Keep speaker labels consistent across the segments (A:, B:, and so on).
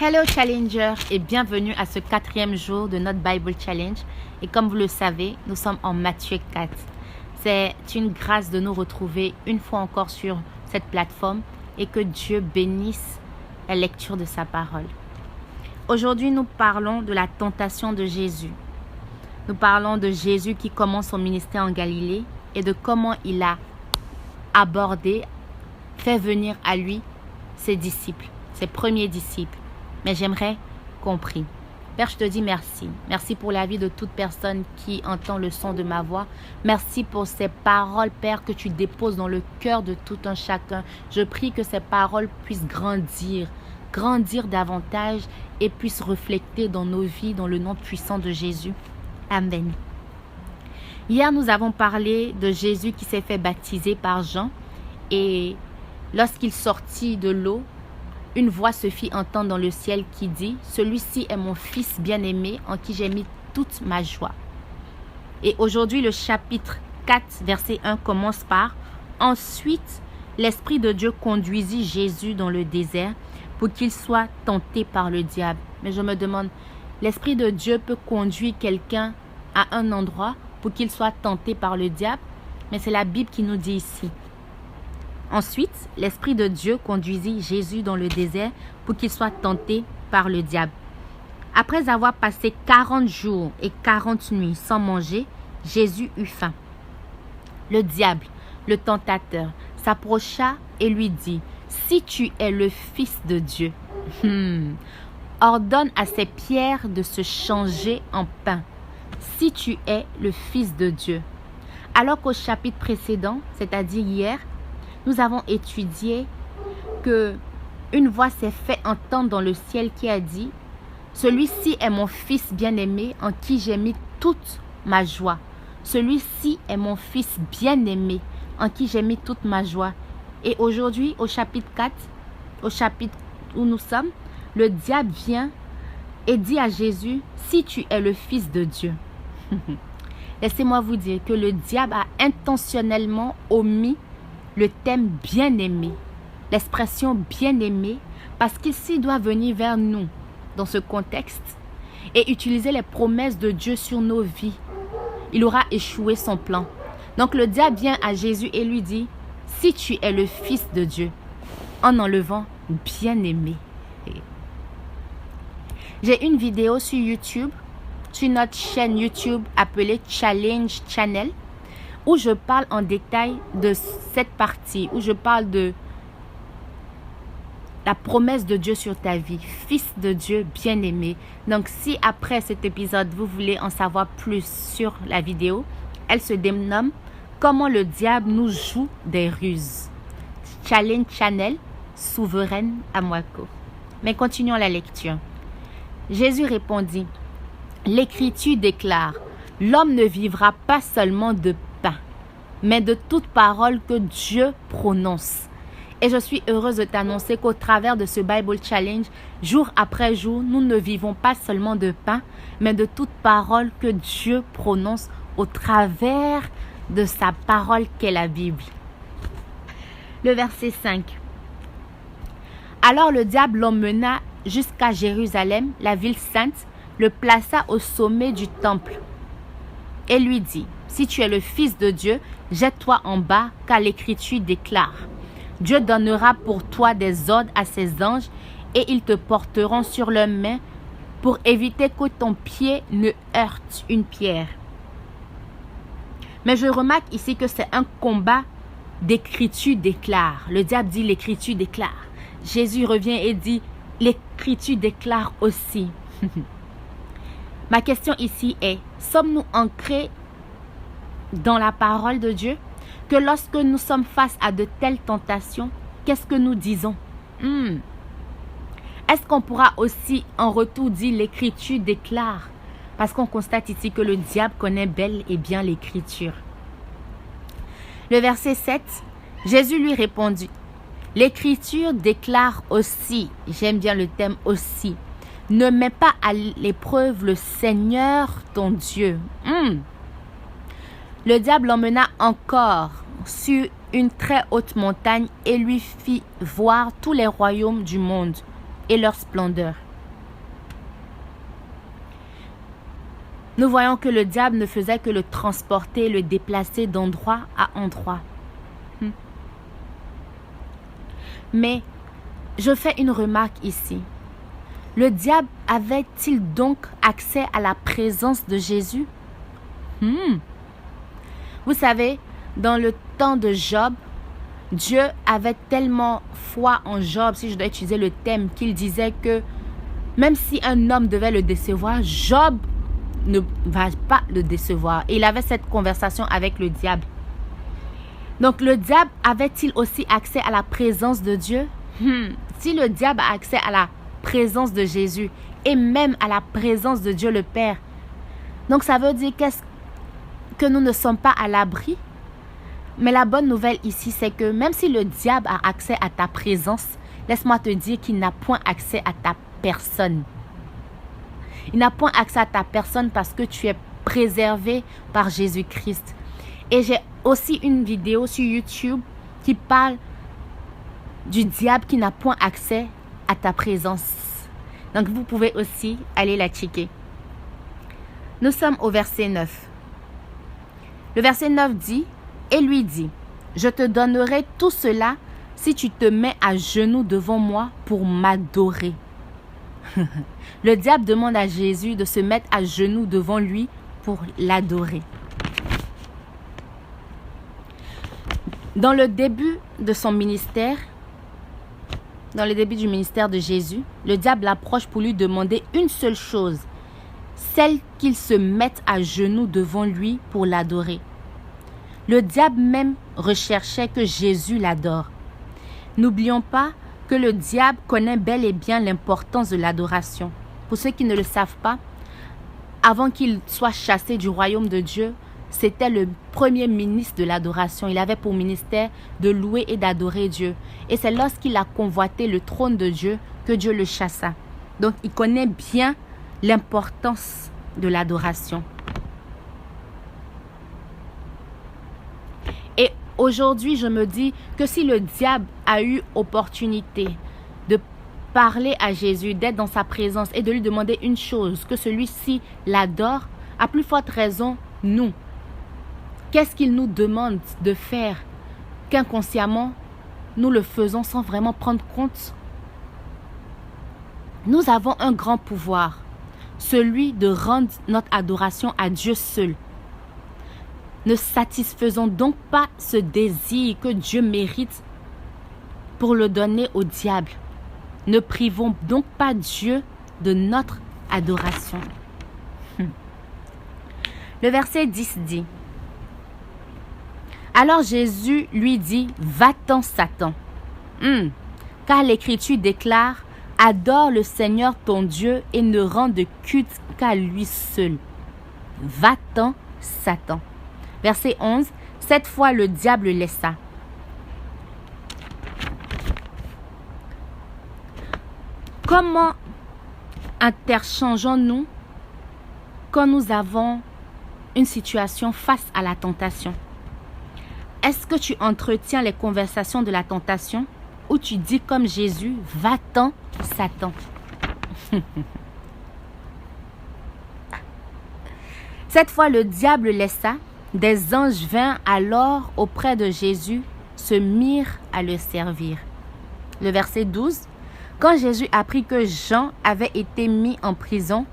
A: Hello Challenger et bienvenue à ce 4e jour de notre Bible Challenge. Et comme vous le savez, nous sommes en Matthieu 4. C'est une grâce de nous retrouver une fois encore sur cette plateforme et que Dieu bénisse la lecture de sa parole. Aujourd'hui, nous parlons de la tentation de Jésus. Nous parlons de Jésus qui commence son ministère en Galilée et de comment il a abordé, fait venir à lui ses disciples, ses premiers disciples. Mais j'aimerais qu'on prie. Père, je te dis merci. Merci pour la vie de toute personne qui entend le son de ma voix. Merci pour ces paroles, Père, que tu déposes dans le cœur de tout un chacun. Je prie que ces paroles puissent grandir davantage et puissent refléter dans nos vies, dans le nom puissant de Jésus. Amen. Hier, nous avons parlé de Jésus qui s'est fait baptiser par Jean et lorsqu'il sortit de l'eau, une voix se fit entendre dans le ciel qui dit « Celui-ci est mon fils bien-aimé en qui j'ai mis toute ma joie. » Et aujourd'hui, le chapitre 4, verset 1 commence par « Ensuite, l'Esprit de Dieu conduisit Jésus dans le désert pour qu'il soit tenté par le diable. » Mais je me demande, l'Esprit de Dieu peut conduire quelqu'un à un endroit pour qu'il soit tenté par le diable? Mais c'est la Bible qui nous dit ici. Ensuite, l'Esprit de Dieu conduisit Jésus dans le désert pour qu'il soit tenté par le diable. Après avoir passé 40 jours et 40 nuits sans manger, Jésus eut faim. Le diable, le tentateur, s'approcha et lui dit « Si tu es le Fils de Dieu, ordonne à ces pierres de se changer en pain. Si tu es le Fils de Dieu. » Alors qu'au chapitre précédent, c'est-à-dire hier, nous avons étudié que une voix s'est fait entendre dans le ciel qui a dit « Celui-ci est mon fils bien-aimé en qui j'ai mis toute ma joie. Celui-ci est mon fils bien-aimé en qui j'ai mis toute ma joie. » Et aujourd'hui, au chapitre 4, au chapitre où nous sommes, le diable vient et dit à Jésus « Si tu es le Fils de Dieu. » Laissez-moi vous dire que le diable a intentionnellement omis le thème bien-aimé, l'expression bien-aimé, parce qu'ici doit venir vers nous dans ce contexte et utiliser les promesses de Dieu sur nos vies. Il aura échoué son plan. Donc le diable vient à Jésus et lui dit « Si tu es le Fils de Dieu » en enlevant bien-aimé. J'ai une vidéo sur YouTube, sur notre chaîne YouTube appelée Challenge Channel, où je parle en détail de cette partie, où je parle de la promesse de Dieu sur ta vie, Fils de Dieu bien-aimé. Donc, si après cet épisode, vous voulez en savoir plus sur la vidéo, elle se dénomme « Comment le diable nous joue des ruses ». Challenge Channel, souveraine à Moaco. Mais continuons la lecture. Jésus répondit « L'Écriture déclare « L'homme ne vivra pas seulement de pain, mais de toute parole que Dieu prononce. » Et je suis heureuse de t'annoncer qu'au travers de ce Bible Challenge, jour après jour, nous ne vivons pas seulement de pain, mais de toute parole que Dieu prononce au travers de sa parole qu'est la Bible. Le verset 5. Alors le diable l'emmena jusqu'à Jérusalem, la ville sainte, le plaça au sommet du temple et lui dit « Si tu es le Fils de Dieu, jette-toi en bas, car l'Écriture déclare. Dieu donnera pour toi des ordres à ses anges, et ils te porteront sur leurs mains pour éviter que ton pied ne heurte une pierre. » Mais je remarque ici que c'est un combat d'Écriture déclare. Le diable dit l'Écriture déclare. Jésus revient et dit l'Écriture déclare aussi. Ma question ici est, sommes-nous ancrés dans la parole de Dieu? Que lorsque nous sommes face à de telles tentations, qu'est-ce que nous disons? Est-ce qu'on pourra aussi en retour dire l'Écriture déclare? Parce qu'on constate ici que le diable connaît bel et bien l'Écriture. Le verset 7, Jésus lui répondit, l'Écriture déclare aussi, j'aime bien le thème aussi, ne mets pas à l'épreuve le Seigneur ton Dieu. Le diable l'emmena encore sur une très haute montagne et lui fit voir tous les royaumes du monde et leur splendeur. nous voyons que le diable ne faisait que le transporter, le déplacer d'endroit à endroit. Mais je fais une remarque ici. Le diable avait-il donc accès à la présence de Jésus? Vous savez, dans le temps de Job, Dieu avait tellement foi en Job, si je dois utiliser le thème, qu'il disait que même si un homme devait le décevoir, Job ne va pas le décevoir. Et il avait cette conversation avec le diable. Donc le diable avait-il aussi accès à la présence de Dieu? Si le diable a accès à la présence de Jésus et même à la présence de Dieu le Père, donc ça veut dire que nous ne sommes pas à l'abri. Mais la bonne nouvelle ici, c'est que même si le diable a accès à ta présence, laisse-moi te dire qu'il n'a point accès à ta personne. Il n'a point accès à ta personne parce que tu es préservé par Jésus-Christ. Et j'ai aussi une vidéo sur YouTube qui parle du diable qui n'a point accès à ta présence. Donc vous pouvez aussi aller la checker. Nous sommes au verset 9. Le verset 9 dit: et lui dit, je te donnerai tout cela si tu te mets à genoux devant moi pour m'adorer. Le diable demande à Jésus de se mettre à genoux devant lui pour l'adorer. Dans le début de son ministère, dans le début du ministère de Jésus, le diable l'approche pour lui demander une seule chose, celle qu'il se mette à genoux devant lui pour l'adorer. Le diable même recherchait que Jésus l'adore. N'oublions pas que le diable connaît bel et bien l'importance de l'adoration. Pour ceux qui ne le savent pas, avant qu'il soit chassé du royaume de Dieu, c'était le premier ministre de l'adoration. Il avait pour ministère de louer et d'adorer Dieu. Et c'est lorsqu'il a convoité le trône de Dieu que Dieu le chassa. Donc il connaît bien l'importance de l'adoration. Et aujourd'hui, je me dis que si le diable a eu opportunité de parler à Jésus, d'être dans sa présence et de lui demander une chose, que celui-ci l'adore, à plus forte raison, nous. Qu'est-ce qu'il nous demande de faire qu'inconsciemment, nous le faisons sans vraiment prendre compte? Nous avons un grand pouvoir, celui de rendre notre adoration à Dieu seul. Ne satisfaisons donc pas ce désir que Dieu mérite pour le donner au diable. Ne privons donc pas Dieu de notre adoration. Le verset 10 dit: alors Jésus lui dit, va-t'en Satan, car l'Écriture déclare, adore le Seigneur ton Dieu et ne rends de culte qu'à lui seul. Va-t'en Satan. Verset 11, cette fois le diable le laissa. Comment interchangeons-nous quand nous avons une situation face à la tentation? Est-ce que tu entretiens les conversations de la tentation ou tu dis comme Jésus, va-t'en Satan? Cette fois le diable laissa. Des anges vinrent alors auprès de Jésus, se mirent à le servir. Le verset 12. Quand Jésus apprit que Jean avait été mis en prison,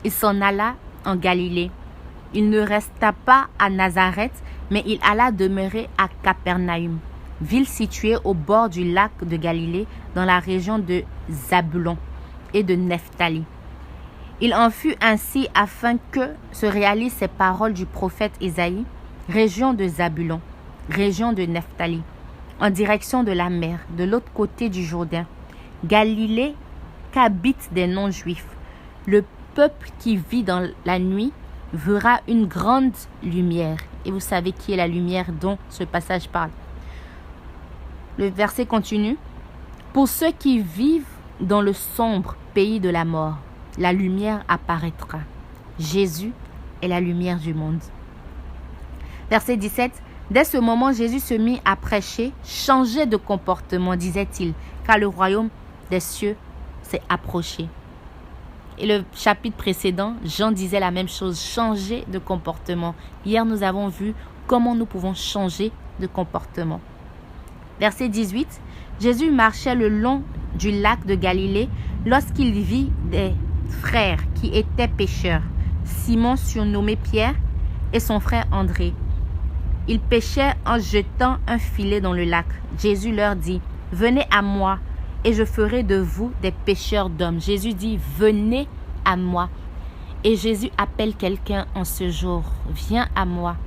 A: il s'en alla en Galilée. Il ne resta pas à Nazareth, mais il alla demeurer à Capernaüm, ville située au bord du lac de Galilée, dans la région de Zabulon et de Nephtali. Il en fut ainsi afin que se réalisent ces paroles du prophète Isaïe, région de Zabulon, région de Nephtali, en direction de la mer, de l'autre côté du Jourdain, Galilée qu'habitent des non-juifs. Le peuple qui vit dans la nuit verra une grande lumière. Et vous savez qui est la lumière dont ce passage parle. Le verset continue. Pour ceux qui vivent dans le sombre pays de la mort, la lumière apparaîtra. Jésus est la lumière du monde. Verset 17. Dès ce moment, Jésus se mit à prêcher, changer de comportement, disait-il, car le royaume des cieux s'est approché. Et le chapitre précédent, Jean disait la même chose, changer de comportement. Hier, nous avons vu comment nous pouvons changer de comportement. Verset 18, Jésus marchait le long du lac de Galilée lorsqu'il vit des frères qui étaient pêcheurs, Simon surnommé Pierre et son frère André. Ils pêchaient en jetant un filet dans le lac. Jésus leur dit, « Venez à moi et je ferai de vous des pêcheurs d'hommes. » Jésus dit, « Venez à moi. » Et Jésus appelle quelqu'un en ce jour, « Viens à moi. »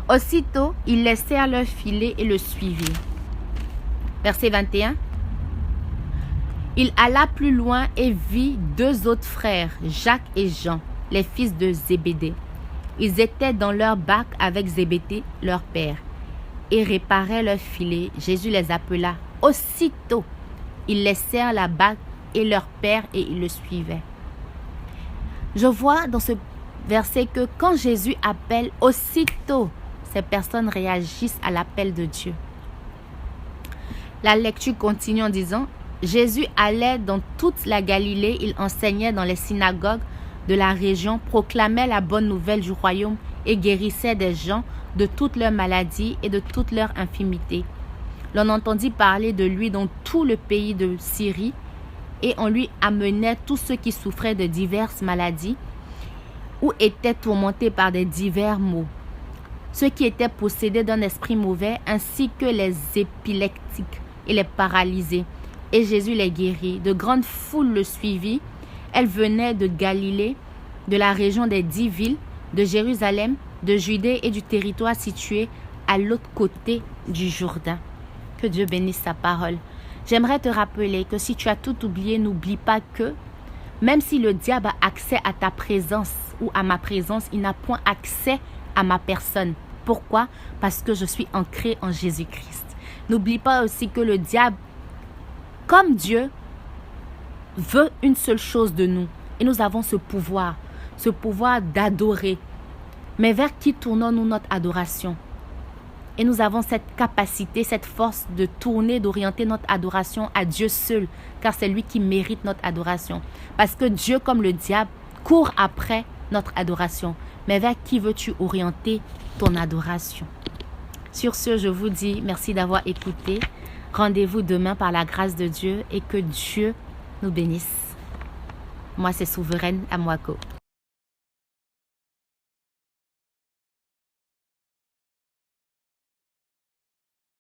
A: Aussitôt, ils laissèrent leur filet et le suivirent. Verset 21. Il alla plus loin et vit deux autres frères, Jacques et Jean, les fils de Zébédée. Ils étaient dans leur barque avec Zébédée, leur père, et réparaient leur filet. Jésus les appela. Aussitôt, ils laissèrent la barque et leur père et ils le suivaient. Je vois dans ce verset que quand Jésus appelle, aussitôt, ces personnes réagissent à l'appel de Dieu. La lecture continue en disant, Jésus allait dans toute la Galilée, il enseignait dans les synagogues de la région, proclamait la bonne nouvelle du royaume et guérissait des gens de toutes leurs maladies et de toutes leurs infirmités. L'on entendit parler de lui dans tout le pays de Syrie et on lui amenait tous ceux qui souffraient de diverses maladies ou étaient tourmentés par des divers maux. Ceux qui étaient possédés d'un esprit mauvais ainsi que les épileptiques et les paralysés. Et Jésus les guérit. De grandes foules le suivirent. Elles venaient de Galilée, de la région des 10 villes, de Jérusalem, de Judée et du territoire situé à l'autre côté du Jourdain. Que Dieu bénisse sa parole. J'aimerais te rappeler que si tu as tout oublié, n'oublie pas que même si le diable a accès à ta présence ou à ma présence, il n'a point accès à ma personne. Pourquoi? Parce que je suis ancré en Jésus-Christ. N'oublie pas aussi que le diable, comme Dieu, veut une seule chose de nous. Et nous avons ce pouvoir d'adorer. Mais vers qui tournons-nous notre adoration? Et nous avons cette capacité, cette force de tourner, d'orienter notre adoration à Dieu seul, car c'est lui qui mérite notre adoration. Parce que Dieu, comme le diable, court après notre adoration. Mais vers qui veux-tu orienter ton adoration? Sur ce, je vous dis merci d'avoir écouté. Rendez-vous demain par la grâce de Dieu et que Dieu nous bénisse. Moi, c'est Souveraine Amwako.